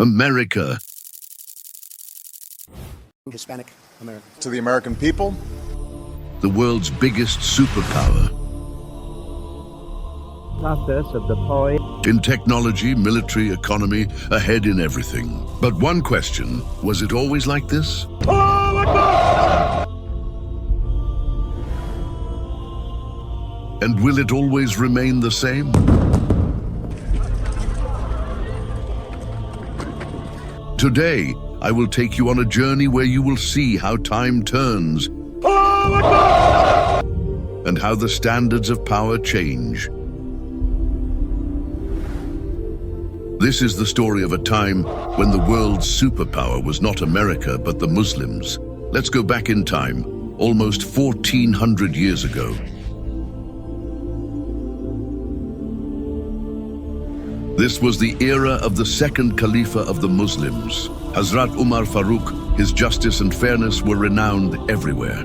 America. Hispanic American. To the American people, The world's biggest superpower. Process of the poet. In technology, military, economy, ahead in everything. But one question, was it always like this? And will it always remain the same? Today, I will take you on a journey where you will see how time turns and how the standards of power change. This is the story of a time when the world's superpower was not America, but the Muslims. Let's go back in time, almost 1400 years ago. This was the era of the second Khalifa of the Muslims. Hazrat Umar Farooq, his justice and fairness were renowned everywhere.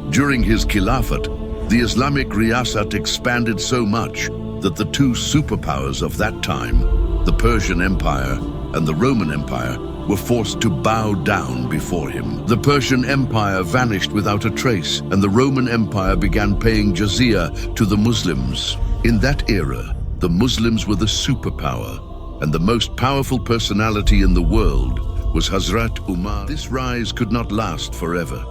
During his Khilafat, the Islamic Riyasat expanded so much that the two superpowers of that time, the Persian Empire and the Roman Empire, were forced to bow down before him. The Persian Empire vanished without a trace, and the Roman Empire began paying jizya to the Muslims. In that era, the Muslims were the superpower, and the most powerful personality in the world was Hazrat Umar. This rise could not last forever.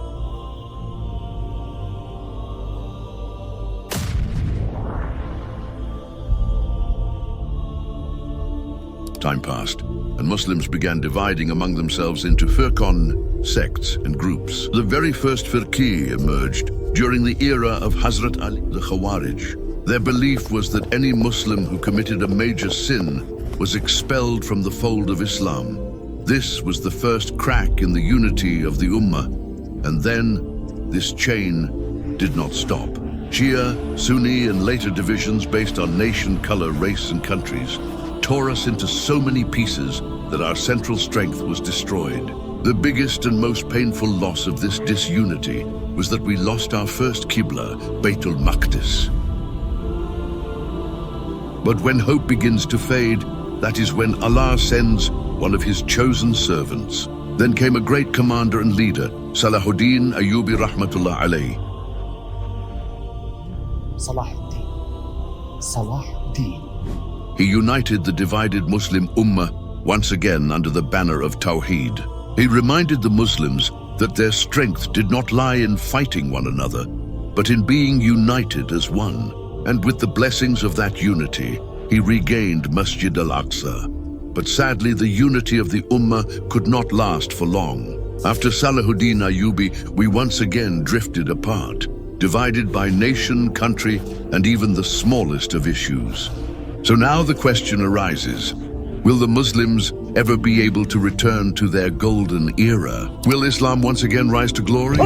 Time passed, and Muslims began dividing among themselves into firqan, sects, and groups. The very first firqi emerged during the era of Hazrat Ali, the Khawarij. Their belief was that any Muslim who committed a major sin was expelled from the fold of Islam. This was the first crack in the unity of the Ummah, and then this chain did not stop. Shia, Sunni, and later divisions based on nation, color, race, and countries tore us into so many pieces that our central strength was destroyed. The biggest and most painful loss of this disunity was that we lost our first Qibla, Baytul Maqdis. But when hope begins to fade, that is when Allah sends one of His chosen servants. Then came a great commander and leader, Salahuddin Ayyubi rahmatullah alayh. Salahuddin. He united the divided Muslim Ummah once again under the banner of Tawheed. He reminded the Muslims that their strength did not lie in fighting one another, but in being united as one. And with the blessings of that unity, he regained Masjid Al-Aqsa. But sadly, the unity of the Ummah could not last for long. After Salahuddin Ayyubi, we once again drifted apart, divided by nation, country, and even the smallest of issues. So now the question arises, will the Muslims ever be able to return to their golden era? Will Islam once again rise to glory?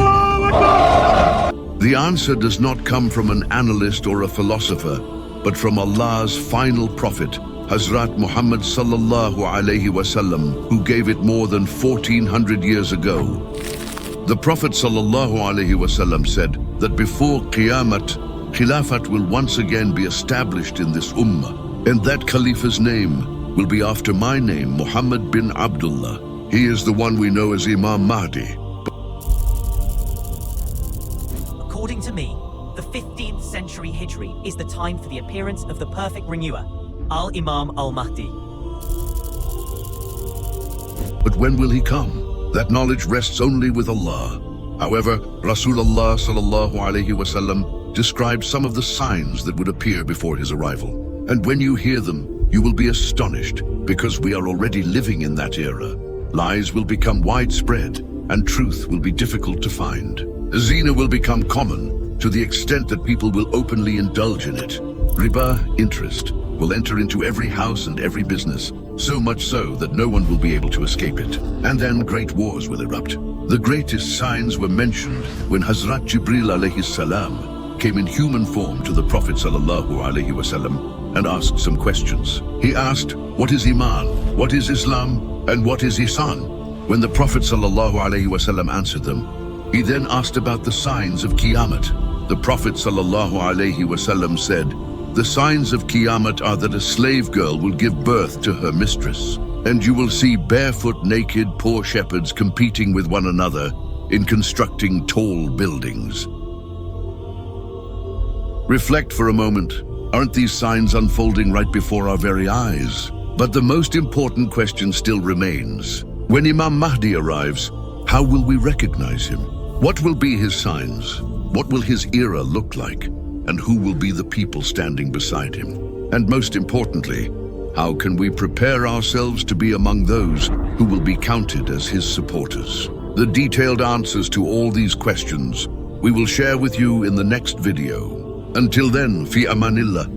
The answer does not come from an analyst or a philosopher, but from Allah's final prophet, Hazrat Muhammad sallallahu alaihi wasallam, who gave it more than 1400 years ago. The Prophet sallallahu alaihi wasallam said that before Qiyamah, Khilafat will once again be established in this Ummah, and that Khalifa's name will be after my name, Muhammad bin Abdullah. He is the one we know as Imam Mahdi. According to me, the 15th century Hijri is the time for the appearance of the perfect renewer, Al-Imam Al-Mahdi. But when will he come? That knowledge rests only with Allah. However, Rasulullah sallallahu alaihi wasallam described some of the signs that would appear before his arrival. And when you hear them, you will be astonished, because we are already living in that era. Lies will become widespread, and truth will be difficult to find. Zina will become common, to the extent that people will openly indulge in it. Riba, interest, will enter into every house and every business, so much so that no one will be able to escape it. And then great wars will erupt. The greatest signs were mentioned when Hazrat Jibril alayhi salam came in human form to the Prophet sallallahu alaihi wasallam and asked some questions. He asked, what is Iman, what is Islam, and what is Ihsan? When the Prophet sallallahu alaihi wasallam answered them, he then asked about the signs of Qiyamah. The Prophet sallallahu alaihi wasallam said, the signs of Qiyamah are that a slave girl will give birth to her mistress, and you will see barefoot, naked, poor shepherds competing with one another in constructing tall buildings. Reflect for a moment. Aren't these signs unfolding right before our very eyes? But the most important question still remains. When Imam Mahdi arrives, how will we recognize him? What will be his signs? What will his era look like? And who will be the people standing beside him? And most importantly, how can we prepare ourselves to be among those who will be counted as his supporters? The detailed answers to all these questions we will share with you in the next video. Until then, fi amanillah.